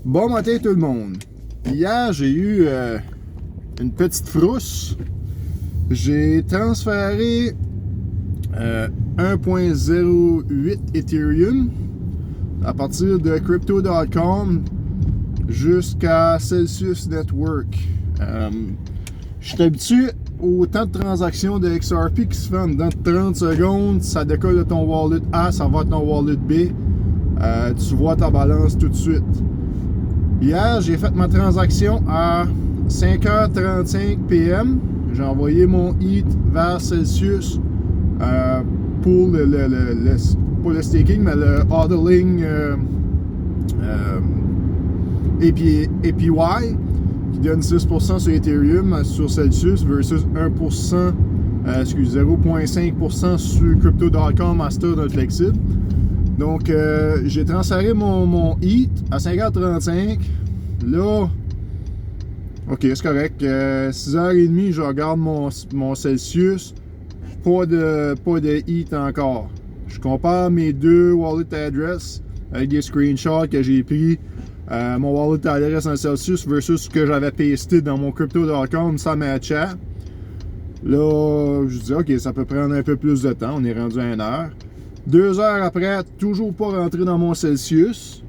Bon matin tout le monde. Hier, j'ai eu une petite frousse. J'ai transféré 1.08 Ethereum à partir de crypto.com jusqu'à Celsius Network. Je suis habitué au temps de transaction de XRP qui se fait en dedans de 30 secondes. Ça décolle de ton wallet A, ça va à ton wallet B. Tu vois ta balance tout de suite. Hier, j'ai fait ma transaction à 5h35 PM. J'ai envoyé mon ETH vers Celsius pour pas le staking, mais le hodling APY qui donne 6% sur Ethereum sur Celsius versus 1%, 0.5% sur Crypto.com Master dans le flexible. Donc, j'ai transféré mon ETH à 5h35. Là, ok, c'est correct. 6h30, je regarde mon Celsius. Pas de ETH encore. Je compare mes deux wallet address avec des screenshots que j'ai pris. Mon wallet adresse en Celsius versus ce que j'avais pasté dans mon crypto.com, ça matchait. Là, je dis, ok, ça peut prendre un peu plus de temps. On est rendu à 1 heure. 2 heures après, toujours pas rentré dans mon Celsius.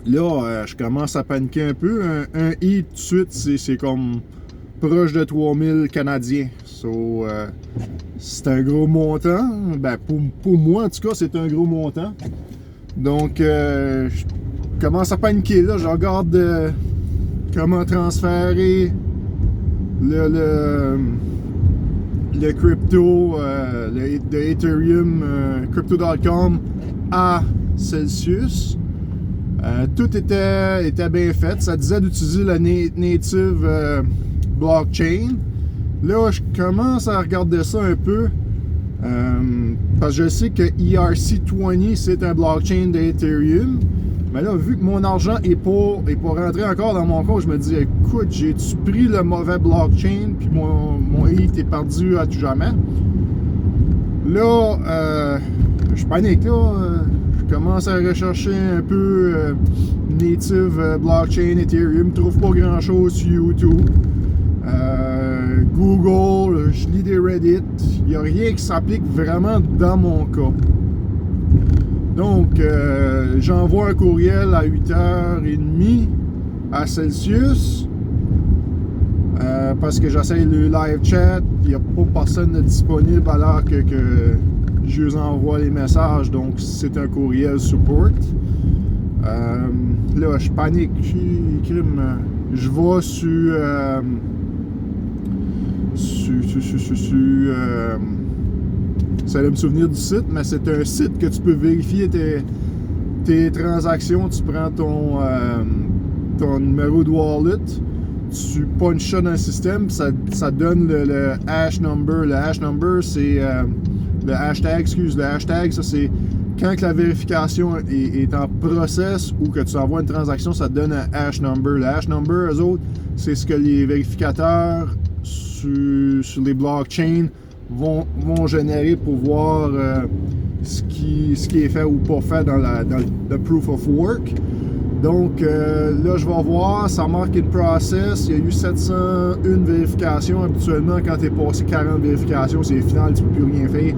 Là, je commence à paniquer un peu. Un ETH tout de suite, c'est comme proche de 3000 Canadiens. So, c'est un gros montant. Ben, pour moi, en tout cas, c'est un gros montant. Donc, je commence à paniquer. Là, je regarde comment transférer le crypto, de Ethereum, crypto.com à Celsius. Tout était bien fait. Ça disait d'utiliser la native blockchain. Là, je commence à regarder ça un peu. Parce que je sais que ERC20 c'est un blockchain d'Ethereum. Mais là, vu que mon argent est pas rentré encore dans mon compte, je me dis, écoute, j'ai-tu pris le mauvais blockchain, puis mon ETH est perdu à tout jamais. Là, je panique, là. Je commence à rechercher un peu native blockchain Ethereum. Je trouve pas grand-chose sur YouTube. Google, je lis des Reddit. Il n'y a rien qui s'applique vraiment dans mon cas. Donc, j'envoie un courriel à 8h30 à Celsius parce que j'essaye le live chat. Il n'y a pas personne disponible alors que je les envoie les messages. Donc, c'est un courriel support. Là, je panique. Je vais sur ça allait me souvenir du site, mais c'est un site que tu peux vérifier tes transactions. Tu prends ton numéro de wallet, tu punches ça dans le système, ça donne le hash number. Le hash number, c'est le hashtag, le hashtag, ça c'est quand que la vérification est en process ou que tu envoies une transaction, ça te donne un hash number. Le hash number, eux autres, c'est ce que les vérificateurs sur les blockchains vont générer pour voir ce qui est fait ou pas fait dans le proof of work. Donc là, je vais voir, ça marque une process. Il y a eu 701 vérifications. Habituellement, quand tu es passé 40 vérifications, c'est final, tu ne peux plus rien faire.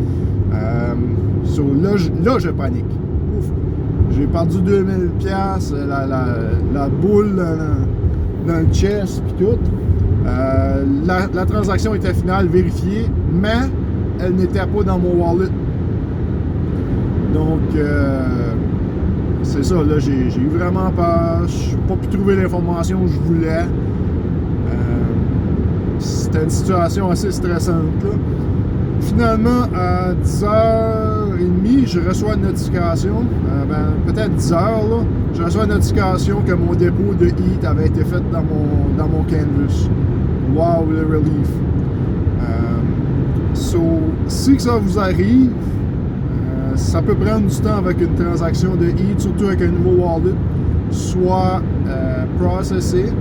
So, là, je panique. Ouf. J'ai perdu 2000$, la boule dans le chest et tout. La transaction était finale, vérifiée, mais elle n'était pas dans mon wallet. Donc, c'est ça, là, j'ai eu vraiment peur. Je n'ai pas pu trouver l'information que je voulais. C'était une situation assez stressante, là. Finalement, à 10h30, je reçois une notification, peut-être 10h, là, je reçois une notification que mon dépôt de ETH avait été fait dans mon canvas. Wow, le relief. So, si ça vous arrive, ça peut prendre du temps avec une transaction de ETH, surtout avec un nouveau wallet, soit processé.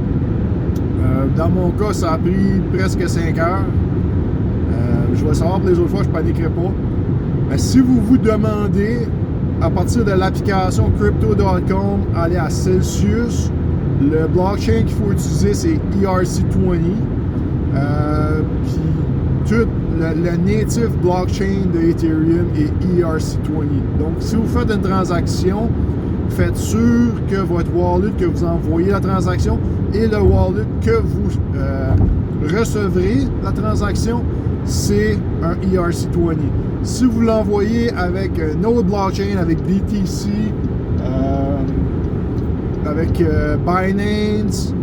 Dans mon cas, ça a pris presque 5 heures. Je vais savoir pour les autres fois, je ne paniquerai pas. Mais si vous vous demandez à partir de l'application crypto.com, allez à Celsius. Le blockchain qu'il faut utiliser, c'est ERC20. Puis tout le native blockchain de Ethereum est ERC20. Donc, si vous faites une transaction, faites sûr que votre wallet que vous envoyez la transaction et le wallet que vous recevrez la transaction, c'est un ERC20. Si vous l'envoyez avec un autre blockchain, avec BTC, avec Binance,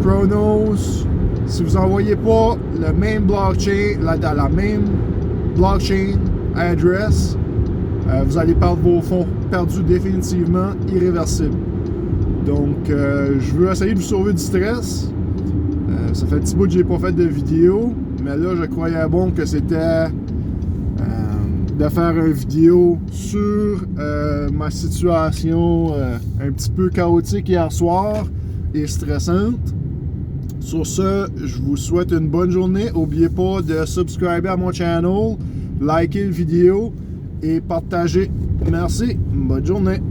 Chronos, si vous n'envoyez pas le même blockchain, la même blockchain address, vous allez perdre vos fonds, perdu définitivement, irréversible. Donc, je veux essayer de vous sauver du stress. Ça fait un petit bout que j'ai pas fait de vidéo, mais là, je croyais bon que c'était de faire une vidéo sur ma situation un petit peu chaotique hier soir et stressante. Sur ce, je vous souhaite une bonne journée. N'oubliez pas de subscriber à mon channel, liker la vidéo et partager. Merci. Bonne journée.